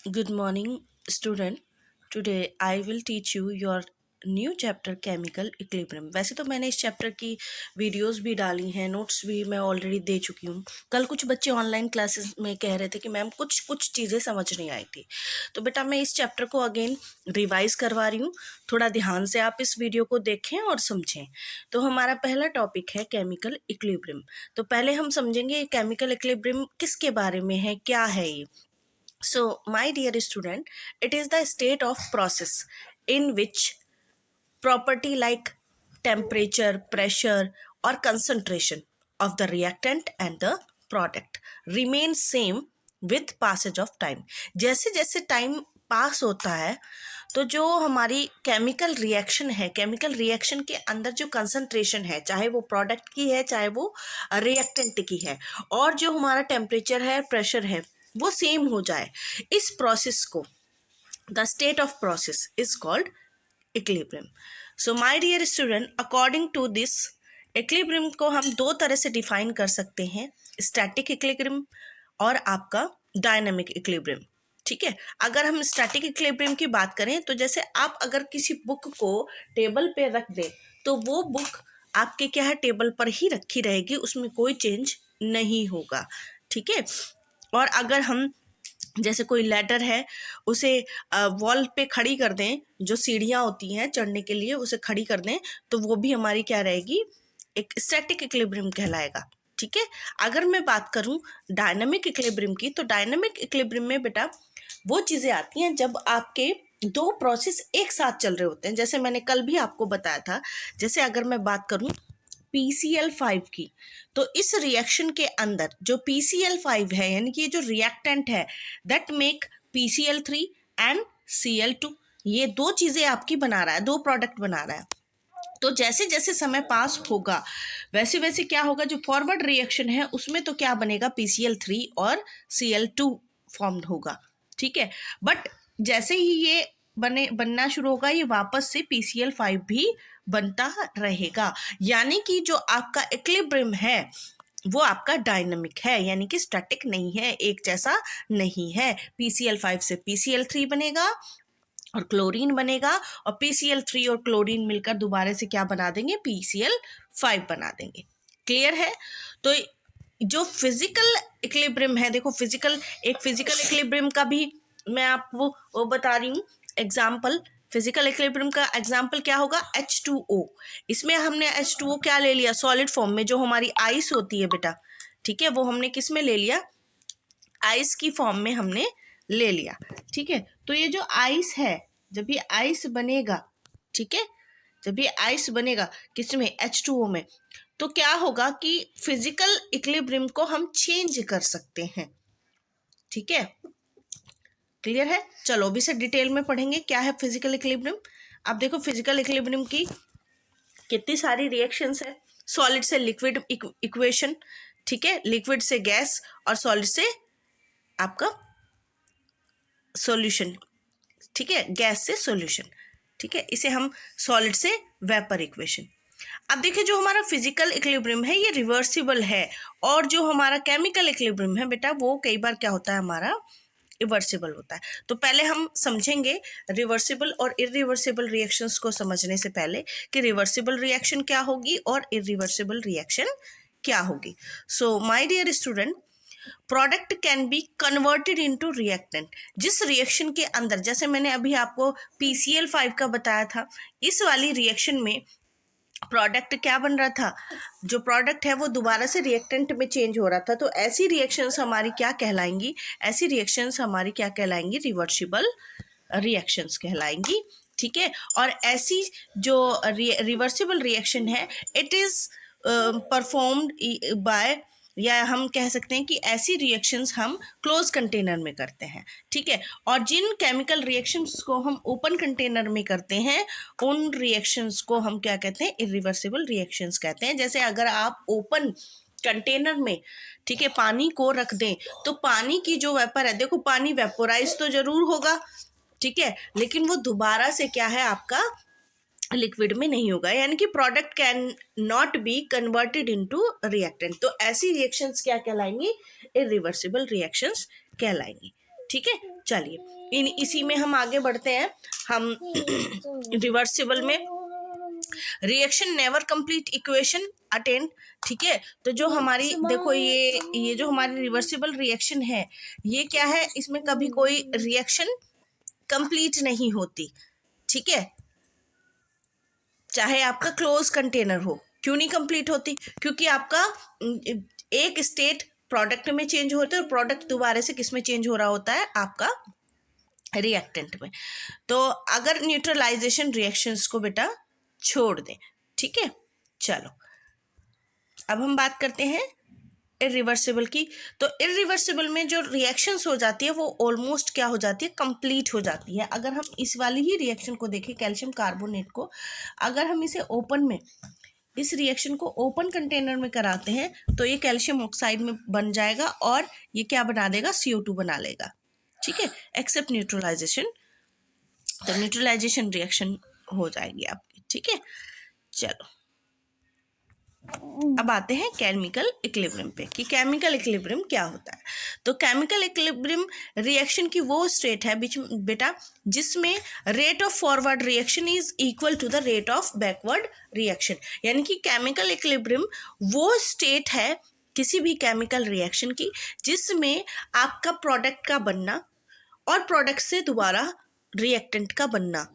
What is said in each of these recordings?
Good morning, student. Today I will teach you your new chapter chemical equilibrium. वैसे तो मैंने इस chapter की वीडियोस भी डाली हैं, नोट्स भी मैं ऑलरेडी दे चुकी हूँ। कल कुछ बच्चे ऑनलाइन क्लासेस में कह रहे थे कि मैम कुछ कुछ चीज़ें समझ नहीं आई थी, तो बेटा मैं इस चैप्टर को अगेन रिवाइज करवा रही हूँ। थोड़ा ध्यान से आप इस वीडियो को देखें और समझें। तो हमारा पहला टॉपिक है केमिकल इक्विलिब्रियम। तो पहले हम समझेंगे केमिकल इक्विलिब्रियम किसके बारे में है, क्या है ये। So, my dear student, it is the state of process in which property like temperature, pressure, or concentration of the reactant and the product remain same with passage of time. जैसे जैसे time pass होता है तो जो हमारी chemical reaction है, chemical reaction के अंदर जो कंसंट्रेशन है, चाहे वो प्रोडक्ट की है चाहे वो रिएक्टेंट की है, और जो हमारा टेम्परेचर है, प्रेशर है, वो सेम हो जाए, इस प्रोसेस को the state of process is called equilibrium. So my dear student, according to this equilibrium को हम दो तरह से डिफाइन कर सकते हैं, स्टैटिक इक्विलिब्रियम और आपका डायनामिक इक्विलिब्रियम। ठीक है, अगर हम स्टैटिक इक्विलिब्रियम की बात करें तो जैसे आप अगर किसी बुक को टेबल पे रख दें तो वो बुक आपके क्या है, टेबल पर ही रखी रहेगी, उसमें कोई चेंज नहीं होगा। ठीक है, और अगर हम जैसे कोई लेटर है उसे वॉल पे खड़ी कर दें, जो सीढ़ियाँ होती हैं चढ़ने के लिए उसे खड़ी कर दें, तो वो भी हमारी क्या रहेगी, एक स्टैटिक इक्विलिब्रियम कहलाएगा। ठीक है, अगर मैं बात करूं डायनामिक इक्विलिब्रियम की, तो डायनामिक इक्विलिब्रियम में बेटा वो चीज़ें आती हैं जब आपके दो प्रोसेस एक साथ चल रहे होते हैं। जैसे मैंने कल भी आपको बताया था, जैसे अगर मैं बात करूं PCl5 की, तो इस रिएक्शन के अंदर जो PCl5 है, यानी कि ये जो रिएक्टेंट है, that make PCl3 and Cl2, ये दो चीज़ें आपकी बना रहा है, दो प्रोडक्ट बना रहा है। तो जैसे जैसे समय पास होगा वैसे वैसे क्या होगा, जो फॉरवर्ड रिएक्शन है उसमें तो क्या बनेगा, PCl3 और Cl2 फॉर्म्ड होगा। ठीक है, बट जैसे ही ये बनना शुरू होगा, ये वापस से PCl5 भी बनता रहेगा। यानी कि जो आपका इक्विलिब्रियम है वो आपका डायनामिक है, यानी कि स्टैटिक नहीं है, एक जैसा नहीं है। PCl5 से PCl3 बनेगा और क्लोरीन बनेगा, और PCl3 और क्लोरीन मिलकर दोबारा से क्या बना देंगे, PCl5 बना देंगे। क्लियर है? तो जो फिजिकल इक्विलिब्रियम है, देखो एक फिजिकल इक्विलिब्रियम का भी मैं आपको वो बता रही हूँ एग्जाम्पल। फिजिकल इक्विलिब्रियम का एग्जाम्पल क्या होगा, H2O। इसमें हमने H2O क्या ले लिया, सॉलिड फॉर्म में, जो हमारी आइस होती है बेटा। ठीक है, वो हमने किस में ले लिया, आइस की फॉर्म में हमने ले लिया। ठीक है, तो ये जो आइस है, जब ये आइस बनेगा, ठीक है, जब ये आइस बनेगा किसमें, H2O में, तो क्या होगा कि फिजिकल इक्विलिब्रियम को हम चेंज कर सकते हैं। ठीक है, क्लियर है? चलो अभी से डिटेल में पढ़ेंगे क्या है फिजिकल इक्विलिब्रियम। अब देखो फिजिकल इक्विलिब्रियम की कितनी सारी रिएक्शंस है। सॉलिड से लिक्विड इक्वेशन, ठीक है, लिक्विड से गैस, और सॉलिड से आपका सॉल्यूशन। ठीक है, गैस से सॉल्यूशन। ठीक है, इसे हम सॉलिड से वेपर इक्वेशन। अब देखिए जो हमारा फिजिकल इक्विलिब्रियम है ये रिवर्सिबल है, और जो हमारा केमिकल इक्विलिब्रियम है बेटा वो कई बार क्या होता है, हमारा रिवर्सिबल होता है। तो पहले हम समझेंगे रिवर्सिबल और इरिवर्सिबल रिएक्शंस को समझने से पहले कि रिवर्सिबल रिएक्शन क्या होगी और इरिवर्सिबल रिएक्शन क्या होगी। So my dear student, product can be converted into reactant. जिस रिएक्शन के अंदर, जैसे मैंने अभी आपको PCl5 का बताया था, इस वाली रिएक्शन में प्रोडक्ट क्या बन रहा था, जो प्रोडक्ट है वो दोबारा से रिएक्टेंट में चेंज हो रहा था। तो ऐसी रिएक्शंस हमारी क्या कहलाएंगी, ऐसी रिएक्शंस हमारी क्या कहलाएंगी, रिवर्सिबल रिएक्शंस कहलाएंगी। ठीक है, और ऐसी जो रिवर्सिबल रिएक्शन है, इट इज परफॉर्म्ड बाय, या हम कह सकते हैं कि ऐसी रिएक्शंस हम क्लोज कंटेनर में करते हैं। ठीक है, और जिन केमिकल रिएक्शंस को हम ओपन कंटेनर में करते हैं उन रिएक्शंस को हम क्या कहते हैं, इरिवर्सिबल रिएक्शंस कहते हैं। जैसे अगर आप ओपन कंटेनर में, ठीक है, पानी को रख दें तो पानी की जो वेपर है, देखो पानी वेपोराइज तो जरूर होगा, ठीक है, लेकिन वो दोबारा से क्या है आपका लिक्विड में नहीं होगा, यानी कि product can not be converted into reactant. तो ऐसी रिएक्शंस क्या कहलाएंगी, इरिवर्सिबल रिएक्शंस कहलाएंगी। ठीक है, चलिए इसी में हम आगे बढ़ते हैं। हम रिवर्सिबल में reaction never complete equation attend, ठीक है। तो जो हमारी देखो ये जो हमारी रिवर्सिबल रिएक्शन है, ये क्या है, इसमें कभी कोई रिएक्शन कंप्लीट नहीं होती, ठीक है। चाहे आपका क्लोज कंटेनर हो, क्यों नहीं कंप्लीट होती, क्योंकि आपका एक स्टेट प्रोडक्ट में चेंज होता है और प्रोडक्ट दोबारा से किस में चेंज हो रहा होता है, आपका रिएक्टेंट में। तो अगर न्यूट्रलाइजेशन रिएक्शंस को बेटा छोड़ दें, ठीक है। चलो अब हम बात करते हैं इरिवर्सिबल की। तो इरिवर्सिबल में जो रिएक्शंस हो जाती है वो ऑलमोस्ट क्या हो जाती है, कंप्लीट हो जाती है। अगर हम इस वाली ही रिएक्शन को देखें, कैल्शियम कार्बोनेट को, अगर हम इसे ओपन में, इस रिएक्शन को ओपन कंटेनर में कराते हैं तो ये कैल्शियम ऑक्साइड में बन जाएगा और ये क्या बना देगा, CO2 बना लेगा, ठीक है, एक्सेप्ट न्यूट्रलाइजेशन। तो न्यूट्रलाइजेशन रिएक्शन हो जाएगी आपकी, ठीक है। चलो अब आते हैं केमिकल इक्विलिब्रियम पे कि केमिकल इक्विलिब्रियम क्या होता है। तो केमिकल इक्विलिब्रियम रिएक्शन की वो स्टेट है बीच बेटा जिसमें rate of forward reaction is equal to the rate of backward reaction. यानी कि केमिकल इक्विलिब्रियम वो स्टेट है किसी भी केमिकल रिएक्शन की जिसमें आपका प्रोडक्ट का बनना और प्रोडक्ट से दोबारा रिएक्टेंट का बनना,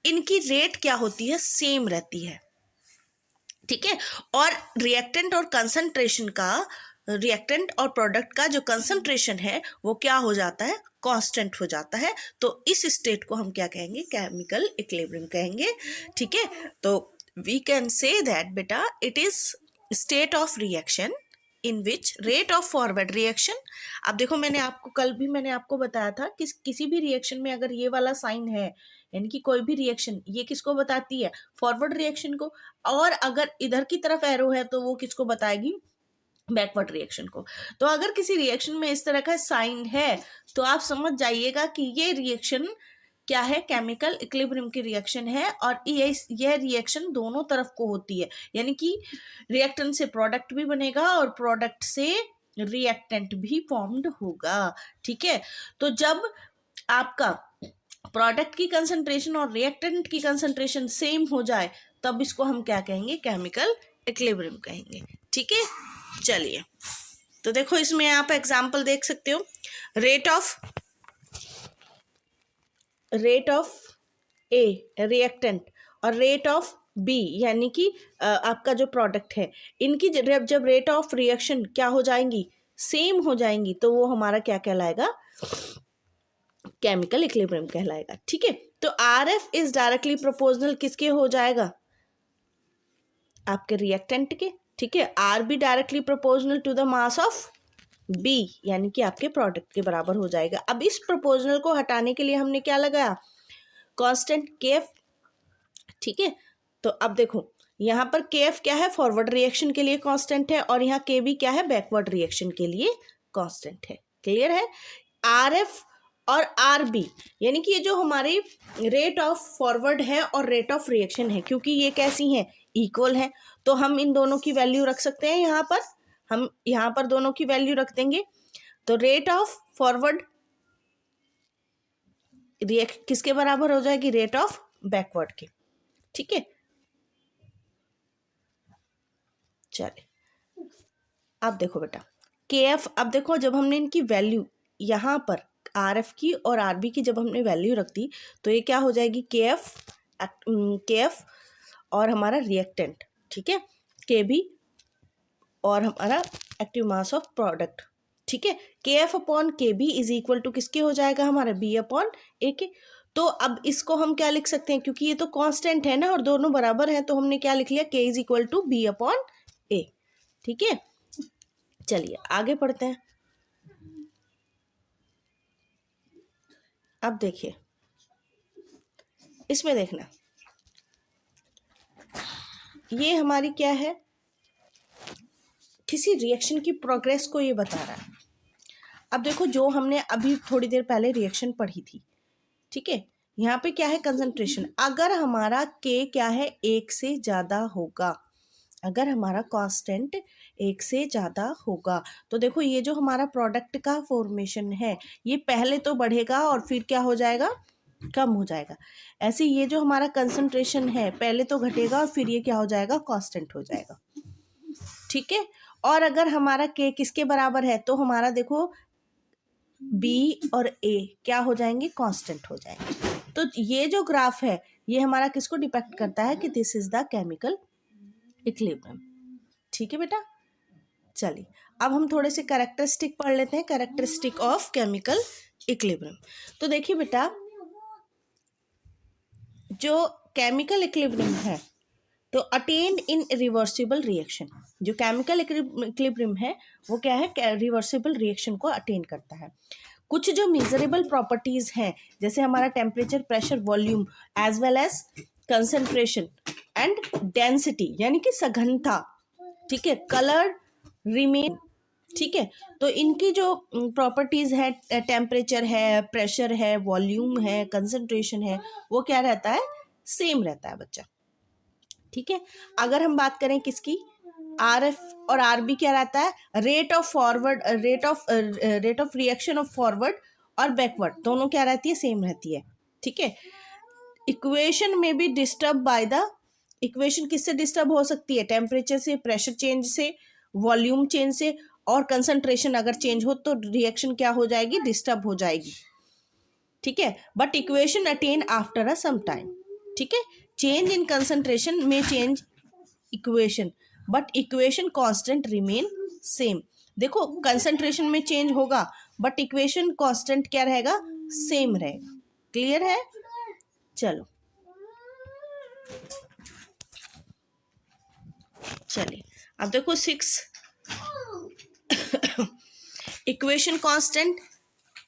इनकी रेट क्या होती है, सेम रहती है, ठीक है। और रिएक्टेंट और कंसंट्रेशन का, रिएक्टेंट और प्रोडक्ट का जो कंसंट्रेशन है वो क्या हो जाता है, कांस्टेंट हो जाता है। तो इस स्टेट को हम क्या कहेंगे, केमिकल इक्विलिब्रियम कहेंगे, ठीक है। तो वी कैन से दैट बेटा it is state of reaction in which rate of forward reaction. अब देखो मैंने आपको बताया था कि किसी भी रिएक्शन में अगर ये वाला साइन है, यानी कि कोई भी रिएक्शन, ये किसको बताती है, फॉरवर्ड रिएक्शन को, और अगर इधर की तरफ एरो है तो वो किसको बताएगी, बैकवर्ड रिएक्शन को। तो अगर किसी रिएक्शन में इस तरह का साइन है तो आप समझ जाइएगा कि ये रिएक्शन क्या है, केमिकल इक्विलिब्रियम की रिएक्शन है और यह रिएक्शन दोनों तरफ को होती है। यानी कि रिएक्टेंट से प्रोडक्ट भी बनेगा और प्रोडक्ट से रिएक्टेंट भी फॉर्म्ड होगा, ठीक है। तो जब आपका प्रोडक्ट की कंसंट्रेशन और रिएक्टेंट की कंसंट्रेशन सेम हो जाए तब इसको हम क्या कहेंगे, केमिकल इक्विलिब्रियम कहेंगे, ठीक है। चलिए तो देखो इसमें आप एग्जांपल देख सकते हो, रेट ऑफ ए रिएक्टेंट और रेट ऑफ बी यानी कि आपका जो प्रोडक्ट है, इनकी जब रेट ऑफ रिएक्शन क्या हो जाएंगी, सेम हो जाएंगी, तो वो हमारा क्या कहलाएगा, केमिकल इक्विलिब्रियम कहलाएगा, ठीक है। तो RF इज डायरेक्टली प्रोपोर्शनल किसके हो जाएगा, आपके रिएक्टेंट के, ठीक है। RB directly proportional to the mass of B यानी कि आपके प्रोडक्ट के बराबर हो जाएगा। अब इस प्रोपोर्शनल को हटाने के लिए हमने क्या लगाया, कांस्टेंट KF, ठीक है। तो अब देखो यहाँ पर KF क्या है, फॉरवर्ड रिएक्शन के लिए कांस्टेंट है और यहाँ KB क्या है, बैकवर्ड रिएक्शन के लिए कांस्टेंट है, क्लियर है। RF और RB यानी कि ये जो हमारी रेट ऑफ फॉरवर्ड है और रेट ऑफ रिएक्शन है, क्योंकि ये कैसी हैं, इक्वल है, तो हम इन दोनों की वैल्यू रख सकते हैं। यहाँ पर हम यहाँ पर दोनों की वैल्यू रख देंगे। तो रेट ऑफ फॉरवर्ड किसके बराबर हो जाएगी, रेट ऑफ बैकवर्ड के, ठीक है। चलिए अब देखो बेटा KF, अब देखो जब हमने इनकी वैल्यू यहाँ पर RF की और RB की जब हमने वैल्यू रख दी तो ये क्या हो जाएगी, KF और हमारा रिएक्टेंट, ठीक है, KB और हमारा एक्टिव मास ऑफ प्रोडक्ट, ठीक है। KF upon KB is equal to किसके हो जाएगा, हमारा B अपॉन A के। तो अब इसको हम क्या लिख सकते हैं, क्योंकि ये तो कांस्टेंट है ना और दोनों बराबर हैं, तो हमने क्या लिख लिया, K is equal to B upon A, ठीक है। चलिए आगे पढ़ते हैं। अब देखिए इसमें देखना, ये हमारी क्या है, किसी रिएक्शन की प्रोग्रेस को ये बता रहा है। अब देखो जो हमने अभी थोड़ी देर पहले रिएक्शन पढ़ी थी, ठीक है, यहाँ पे क्या है, कंसंट्रेशन, अगर हमारा K क्या है, 1 से ज़्यादा होगा, अगर हमारा कांस्टेंट एक से ज़्यादा होगा। तो देखो ये जो हमारा प्रोडक्ट का फॉर्मेशन है ये पहले तो बढ़ेगा और फिर क्या हो जाएगा, कम हो जाएगा। ऐसे ये जो हमारा कंसंट्रेशन है पहले तो घटेगा और फिर ये क्या हो जाएगा, कांस्टेंट हो जाएगा। ठीक है, और अगर हमारा के किसके बराबर है तो हमारा देखो बी और ए क्या हो जाएंगे, कांस्टेंट हो जाएंगे। तो ये जो ग्राफ है ये हमारा किसको डिपेक्ट करता है कि this is the chemical equilibrium. ठीक है बेटा, चलिए अब हम थोड़े से कैरेक्टरिस्टिक पढ़ लेते हैं, कैरेक्टरिस्टिक ऑफ केमिकल इक्विलिब्रियम। तो देखिए बेटा, जो केमिकल इक्विलिब्रियम है तो अटेन्ड इन रिवर्सिबल रिएक्शन, जो केमिकल इक्विलिब्रियम है वो क्या है, रिवर्सिबल रिएक्शन को अटेन करता है। कुछ जो मेजरेबल प्रॉपर्टीज हैं जैसे हमारा temperature, pressure, volume as well as concentration and density यानी कि सघनता, ठीक है, कलर रिमेन, ठीक है। तो इनकी जो प्रॉपर्टीज है, टेम्परेचर है, प्रेशर है, वॉल्यूम है, कंसंट्रेशन है, वो क्या रहता है, सेम रहता है बच्चा। ठीक है, अगर हम बात करें किसकी, आर एफ और आर बी क्या रहता है, rate of forward, rate of reaction of forward और बैकवर्ड दोनों क्या रहती है, सेम रहती है। ठीक है, इक्वेशन में भी डिस्टर्ब बाय द, इक्वेशन किससे डिस्टर्ब हो सकती है, टेम्परेचर से, प्रेशर चेंज से, वॉल्यूम चेंज से, और कंसंट्रेशन अगर चेंज हो तो रिएक्शन क्या हो जाएगी, डिस्टर्ब हो जाएगी। ठीक है, but equation attain after a some time. ठीक है, चेंज इन कंसंट्रेशन में change equation, but equation constant remain same. देखो कंसंट्रेशन में चेंज होगा बट इक्वेशन कांस्टेंट क्या रहेगा, सेम रहेगा। क्लियर है, चलो चलिए अब देखो 6 equation constant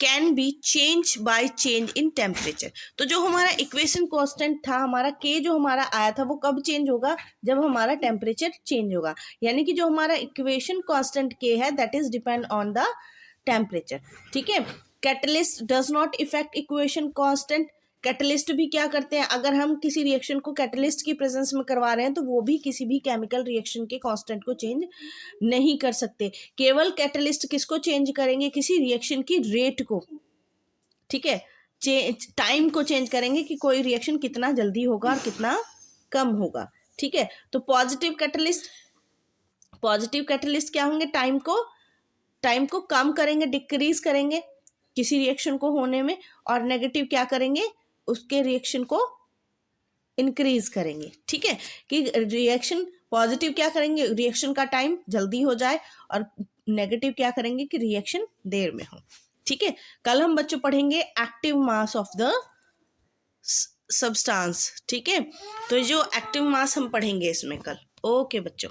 can be change by change in temperature. तो जो हमारा इक्वेशन कांस्टेंट था, हमारा के जो हमारा आया था वो कब चेंज होगा, जब हमारा टेम्परेचर चेंज होगा। यानी कि जो हमारा इक्वेशन कांस्टेंट के है that is depend on the temperature. ठीक है, catalyst does not effect equation constant. Catalyst भी क्या करते हैं, अगर हम किसी रिएक्शन को कैटलिस्ट की प्रेजेंस में करवा रहे हैं तो वो भी किसी भी केमिकल रिएक्शन के कांस्टेंट को चेंज नहीं कर सकते। केवल कैटलिस्ट किसको चेंज करेंगे, किसी रिएक्शन की रेट को। ठीक है, टाइम को चेंज करेंगे कि कोई रिएक्शन कितना जल्दी होगा और कितना कम होगा। ठीक है, तो पॉजिटिव कैटलिस्ट क्या होंगे, टाइम को कम करेंगे, डिक्रीज करेंगे किसी रिएक्शन को होने में, और नेगेटिव क्या करेंगे, उसके रिएक्शन को इंक्रीज करेंगे। ठीक है, कि रिएक्शन पॉजिटिव क्या करेंगे, रिएक्शन का टाइम जल्दी हो जाए, और नेगेटिव क्या करेंगे कि रिएक्शन देर में हो। ठीक है, कल हम बच्चों पढ़ेंगे active mass of the substance. ठीक है, तो जो एक्टिव मास हम पढ़ेंगे इसमें कल। ओके बच्चों।